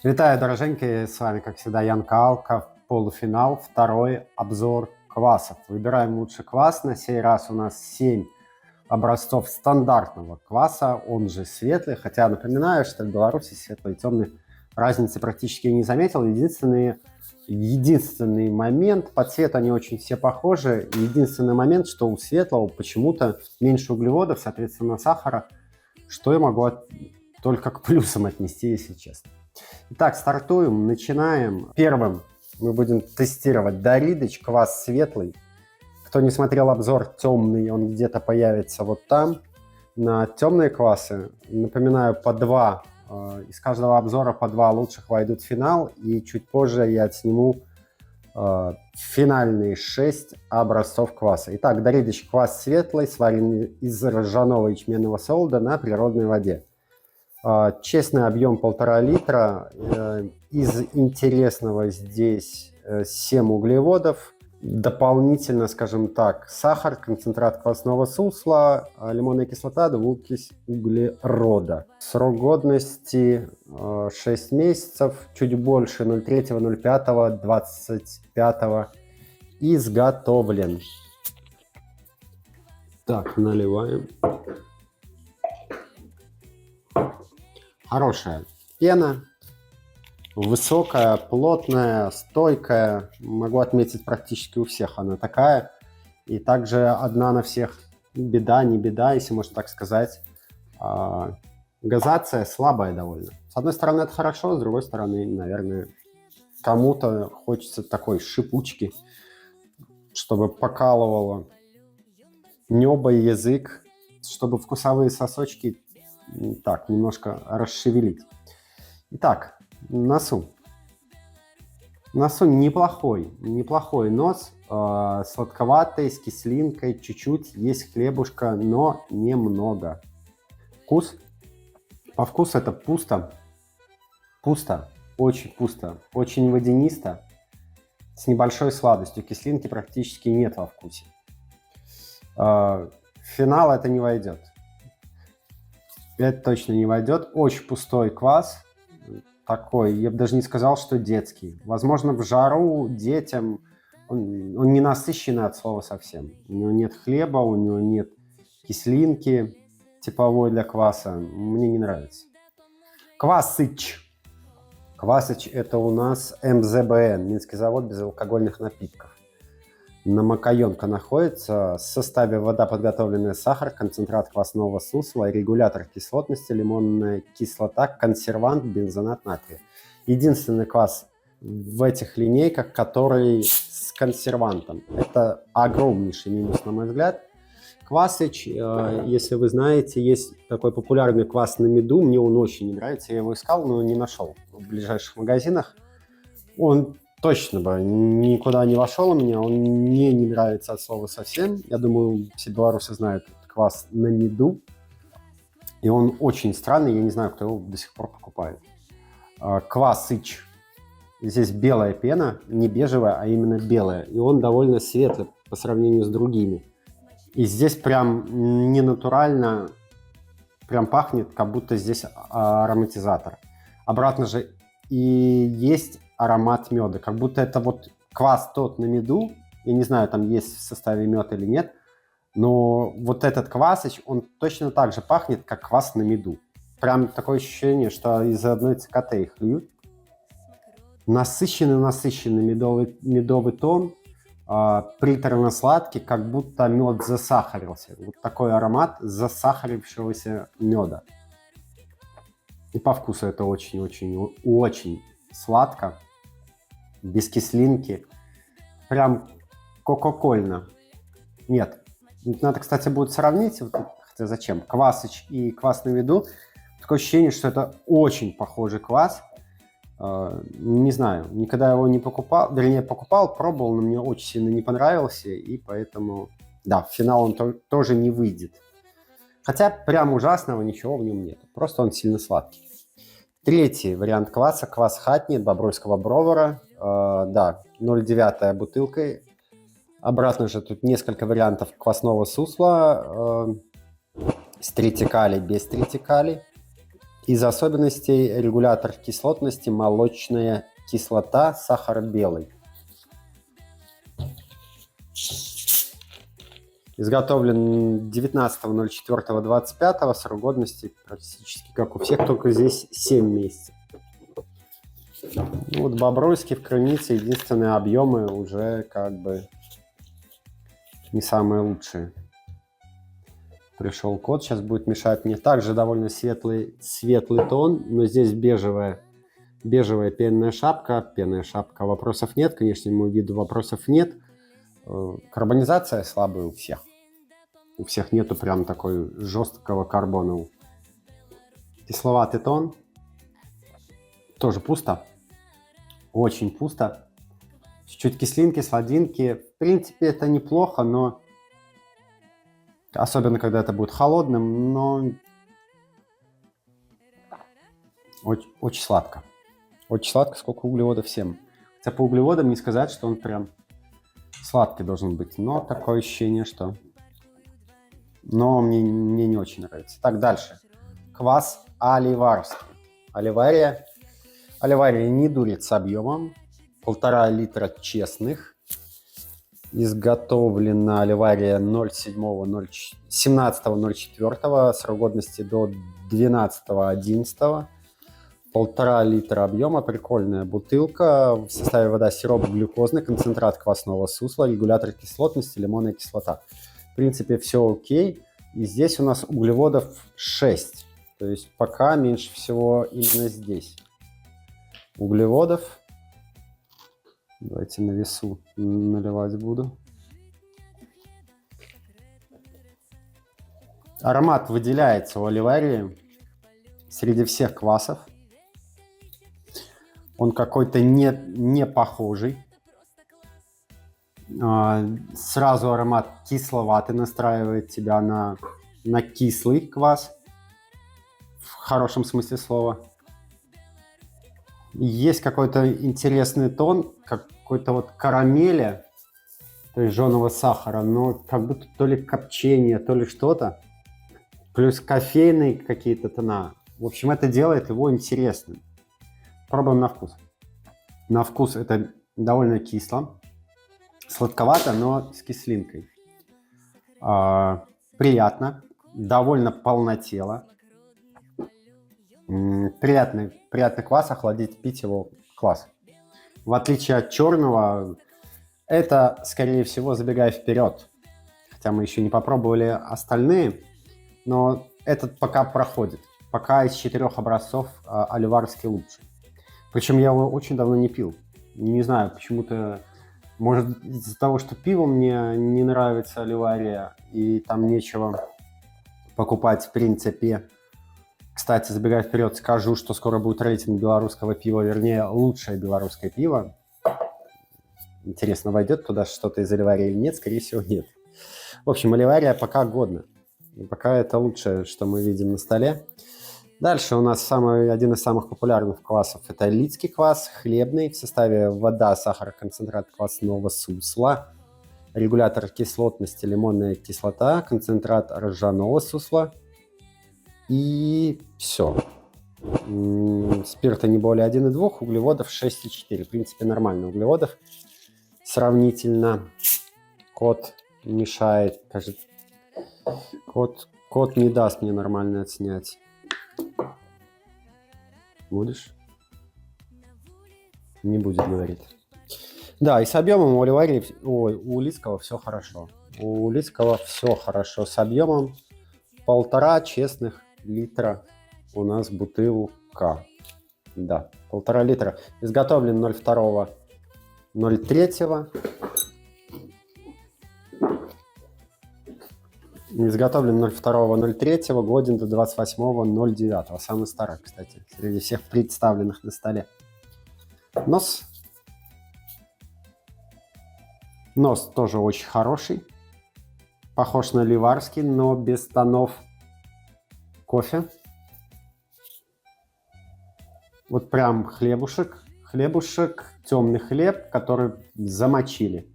Витаю, дороженькие, с вами, как всегда, Ян Калка, полуфинал, второй обзор квасов. Выбираем лучший квас, на сей раз у нас 7 образцов стандартного кваса, он же светлый, хотя напоминаю, что в Беларуси светлый и темный разницы практически не заметил. Единственный момент, по цвету они очень все похожи, единственный момент, что у светлого почему-то меньше углеводов, соответственно сахара, что я могу только к плюсам отнести, если честно. Итак, стартуем, начинаем. Первым мы будем тестировать Даридыч, квас светлый. Кто не смотрел обзор темный, он где-то появится вот там. На темные квасы, напоминаю, по 2, из каждого обзора по 2 лучших войдут в финал. И чуть позже я отсниму финальные 6 образцов кваса. Итак, Даридыч, квас светлый, сваренный из ржаного ячменного солода на природной воде. Честный объем 1,5 литра. Из интересного здесь 7 углеводов. Дополнительно, скажем так, сахар, концентрат квасного сусла, лимонная кислота, двуокись углерода. Срок годности 6 месяцев, чуть больше 03.05.25 изготовлен. Так, наливаем. Хорошая пена, высокая, плотная, стойкая. Могу отметить, практически у всех она такая. И также одна на всех. Беда, не беда, если можно так сказать. Газация слабая довольно. С одной стороны, это хорошо, с другой стороны, наверное, кому-то хочется такой шипучки, чтобы покалывало небо и язык, чтобы вкусовые сосочки так немножко расшевелить. Итак, носу. Носу неплохой нос, сладковатый, с кислинкой, чуть-чуть есть хлебушка, но немного. Вкус? По вкусу это пусто, очень пусто, очень водянисто, с небольшой сладостью, кислинки практически нет во вкусе. В финал это не войдет. Это точно не войдет. Очень пустой квас. Такой, я бы даже не сказал, что детский. Возможно, в жару детям он не насыщенный от слова совсем. У него нет хлеба, у него нет кислинки типовой для кваса. Мне не нравится. Квасыч. Квасыч — это у нас МЗБН, Минский завод безалкогольных напитков. Намокаемка находится. В составе вода, подготовленная сахар, концентрат квасного сусла, регулятор кислотности, лимонная кислота, консервант, бензонат натрия. Единственный квас в этих линейках, который с консервантом. Это огромнейший минус, на мой взгляд. Квасыч, если вы знаете, есть такой популярный квас на меду. Мне он очень не нравится. Я его искал, но не нашел в ближайших магазинах. Он точно бы никуда не вошел у меня, он мне не нравится от слова совсем. Я думаю, все белорусы знают этот квас на меду. И он очень странный, я не знаю, кто его до сих пор покупает. Квасыч. Здесь белая пена, не бежевая, а именно белая. И он довольно светлый по сравнению с другими. И здесь прям не натурально, прям пахнет, как будто здесь ароматизатор. Обратно же и есть аромат меда, как будто это вот квас тот на меду, я не знаю, там есть в составе мед или нет, но вот этот квасыч, он точно так же пахнет, как квас на меду. Прям такое ощущение, что из одной ЦКТ их льют. Насыщенный медовый тон, приторно-сладкий, как будто мед засахарился. Вот такой аромат засахарившегося меда. И по вкусу это очень сладко, без кислинки, прям кока-кольно. Нет, надо, кстати, будет сравнить, хотя зачем, квасыч и квас на меду. Такое ощущение, что это очень похожий квас. Не знаю, никогда его не покупал, вернее, покупал, пробовал, но мне очень сильно не понравился, и поэтому, да, в финал он тоже не выйдет. Хотя прям ужасного ничего в нем нет, просто он сильно сладкий. Третий вариант кваса, квас хатни Бобруйского бровара, да, 0,9 бутылкой. Обратно же тут несколько вариантов квасного сусла с тритикали, без тритикали. Из особенностей регулятор кислотности, молочная кислота, сахар белый. Изготовлен 19.04.25, срок годности практически как у всех, только здесь 7 месяцев. Ну, вот Бобруйский в Крынице единственные объемы уже как бы не самые лучшие. Пришел код, сейчас будет мешать мне. Также довольно светлый тон, но здесь бежевая пенная шапка. Пенная шапка, вопросов нет, конечно, ему виду вопросов нет. Карбонизация слабая у всех. У всех нету прям такой жесткого карбона. Кисловатый тон. Тоже пусто. Очень пусто. Чуть-чуть кислинки, сладинки. В принципе, это неплохо, но... Особенно, когда это будет холодным, но... Очень сладко. Очень сладко, сколько углеводов всем. Хотя по углеводам не сказать, что он прям сладкий должен быть. Но такое ощущение, что... Но мне не очень нравится. Так, дальше. Квас оливарский. Оливария не дурит с объемом. 1,5 литра честных. Изготовлена оливария 17.04. Срок годности до 12.11. 1,5 литра объема. Прикольная бутылка. В составе вода, сироп глюкозный, концентрат квасного сусла, регулятор кислотности, лимонная кислота. В принципе, все окей. И здесь у нас углеводов 6. То есть пока меньше всего именно здесь. Углеводов. Давайте на весу наливать буду. Аромат выделяется у оливарии среди всех квасов. Он какой-то не похожий. Сразу аромат кисловатый, настраивает тебя на кислый квас. В хорошем смысле слова. Есть какой-то интересный тон, какой-то вот карамели, то есть жженого сахара, но как будто то ли копчение, то ли что-то. Плюс кофейные какие-то тона. В общем, это делает его интересным. Пробуем на вкус. На вкус это довольно кисло. Сладковато, но с кислинкой. Приятно. Довольно полнотело. Приятный квас, охладить, пить его класс. В отличие от черного, это, скорее всего, забегая вперед. Хотя мы еще не попробовали остальные, но этот пока проходит. Пока из 4 образцов оливарский лучше. Причем я его очень давно не пил. Не знаю, почему-то, может, из-за того, что пиво мне не нравится оливария, и там нечего покупать в принципе. Кстати, забегая вперед, скажу, что скоро будет рейтинг белорусского пива, вернее, лучшее белорусское пиво. Интересно, войдет туда что-то из оливарии или нет? Скорее всего, нет. В общем, оливария пока годна. Пока это лучшее, что мы видим на столе. Дальше у нас один из самых популярных квасов. Это лидский квас, хлебный, в составе вода, сахар, концентрат квасного сусла, регулятор кислотности, лимонная кислота, концентрат ржаного сусла. И все. Спирта не более 1,2, углеводов 6,4. В принципе, нормально углеводов. Сравнительно. Код мешает. Кажется, код не даст мне нормально отснять. Будешь? Не будет, говорит. Да, и с объемом у оливарии, у Лидского все хорошо. У Лидского все хорошо с объемом. 1,5 честных литра у нас бутылка. Да, 1,5 литра. Изготовлен 02.03. Изготовлен 02.03, годен до 28.09. Самый старый, кстати, среди всех представленных на столе. Нос. Нос тоже очень хороший. Похож на ливарский, но без тонов кофе. Вот прям хлебушек, темный хлеб, который замочили.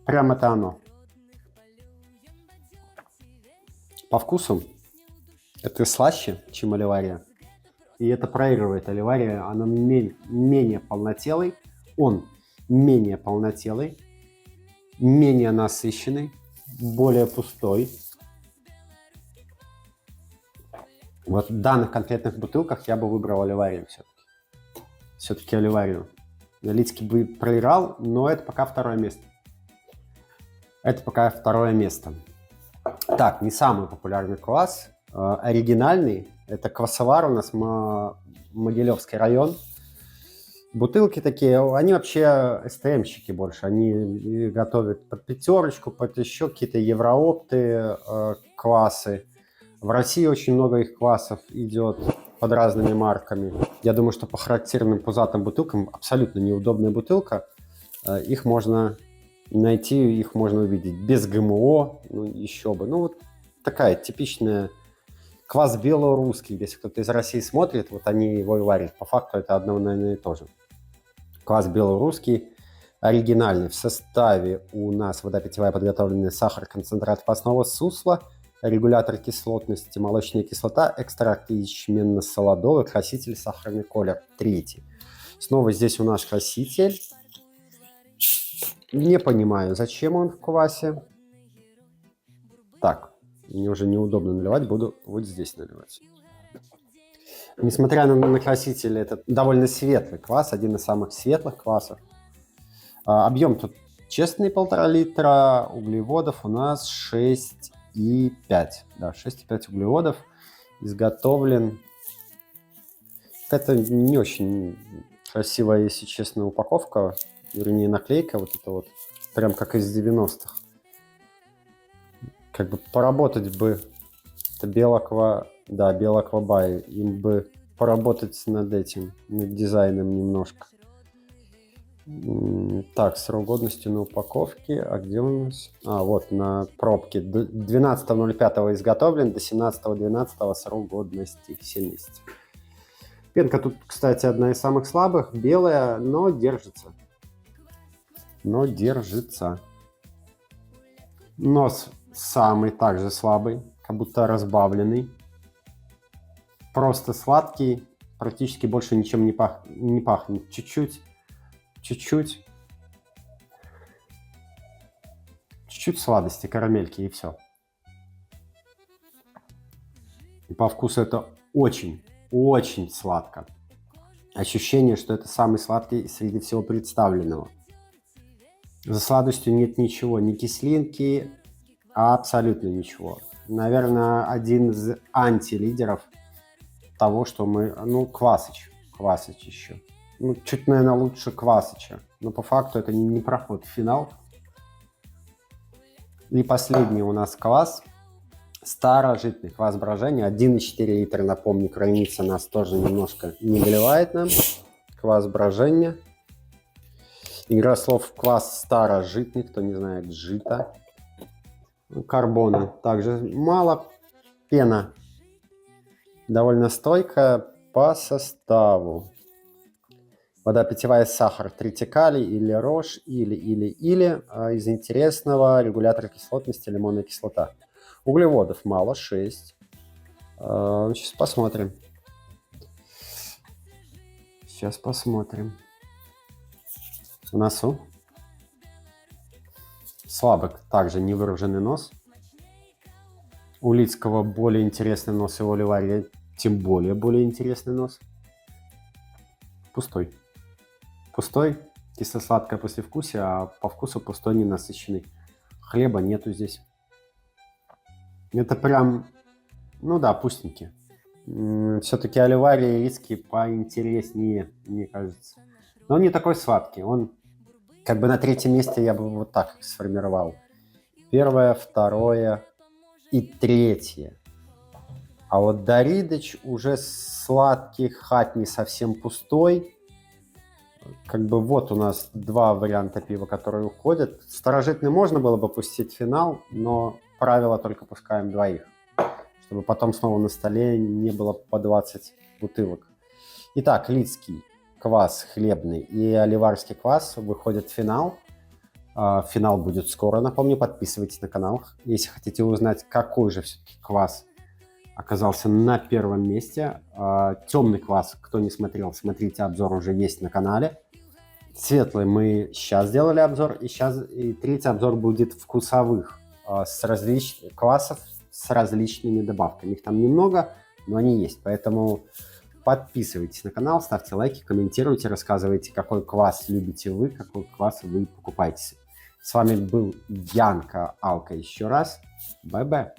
Прям это оно. По вкусу это слаще, чем оливария. и это проигрывает Оливаре. Она менее полнотелый, он менее полнотелый, менее насыщенный, более пустой. Вот в данных конкретных бутылках я бы выбрал Оливарию все-таки. Все-таки Оливарию. Лидский бы проиграл, но это пока второе место. Это пока второе место. Так, не самый популярный квас. Оригинальный. Это квасовар у нас Могилевский район. Бутылки такие, они вообще СТМщики больше. Они готовят под пятерочку, под еще какие-то евроопты, квасы. В России очень много их квасов идет под разными марками. Я думаю, что по характерным пузатым бутылкам абсолютно неудобная бутылка. Их можно найти, их можно увидеть без ГМО, ну еще бы. Ну вот такая типичная квас белорусский. Если кто-то из России смотрит, вот они его и варят. По факту это одно, наверное, и то же. Квас белорусский, оригинальный. В составе у нас вода питьевая, подготовленный сахар, концентрат квасного сусла, регулятор кислотности, молочная кислота, экстракт ячменно-солодовый, краситель, сахарный колер. Третий. Снова здесь у нас краситель. Не понимаю, зачем он в квасе. Так, мне уже неудобно наливать, буду вот здесь наливать. Несмотря на краситель, это довольно светлый квас, один из самых светлых квасов. Объем тут честный 1,5 литра, углеводов у нас 6,5. Да, 6,5 углеводов. Изготовлен. Это не очень красивая, если честно, упаковка, вернее наклейка вот это вот, прям как из 90-х. Как бы поработать бы, это белаква, да, белаквабай, им бы поработать над этим, над дизайном немножко. Так, срок годности на упаковке, а где у нас? Вот на пробке, 12.05 изготовлен, до 17.12 срок годности, все месяца. Пенка тут, кстати, одна из самых слабых, белая, но держится. Нос самый также слабый, как будто разбавленный. Просто сладкий, практически больше ничем не пахнет. Чуть-чуть сладости, карамельки и все. И по вкусу это очень сладко. Ощущение, что это самый сладкий среди всего представленного. За сладостью нет ничего, ни кислинки, абсолютно ничего. Наверное, один из антилидеров того, что мы... Ну, Квасыч еще. Ну, чуть, наверное, лучше Квасыча. Но по факту это не проход в финал. И последний у нас квас. Старожитный квас брожения. 1,4 литра, напомню, граница нас тоже немножко не доливает нам. Квас брожения. Игра слов квас старожитный, кто не знает, жито. Карбона также мало. Пена довольно стойкая по составу. Вода питьевая, сахар, тритикали или рожь, или. Из интересного регулятор кислотности, лимонная кислота. Углеводов мало, 6. Сейчас посмотрим. В носу. Слабый, также невыраженный нос. У Лидского более интересный нос, и у Оливария тем более интересный нос. Пустой, кисло-сладкое послевкусие, а по вкусу пустой, ненасыщенный. Хлеба нету здесь. Это прям, ну да, пустенький. Все-таки Оливария и Лидский поинтереснее, мне кажется. Но он не такой сладкий, он как бы на третьем месте я бы вот так их сформировал. Первое, второе и третье. А вот Даридыч уже сладкий, хатний, совсем пустой. Как бы вот у нас два варианта пива, которые уходят. Старожитный можно было бы пустить в финал, но правило только пускаем двоих, чтобы потом снова на столе не было по 20 бутылок. Итак, Лидский квас хлебный и оливарский квас выходят в финал. Финал будет скоро, напомню, подписывайтесь на канал, если хотите узнать, какой же все-таки квас оказался на первом месте. Темный квас, кто не смотрел, смотрите, обзор уже есть на канале. Светлый мы сейчас сделали обзор, и третий обзор будет вкусовых квасов с различными добавками. Их там немного, но они есть, поэтому подписывайтесь на канал, ставьте лайки, комментируйте, рассказывайте, какой квас любите вы, какой квас вы покупаете. С вами был Янка Алка еще раз. Бай-бай.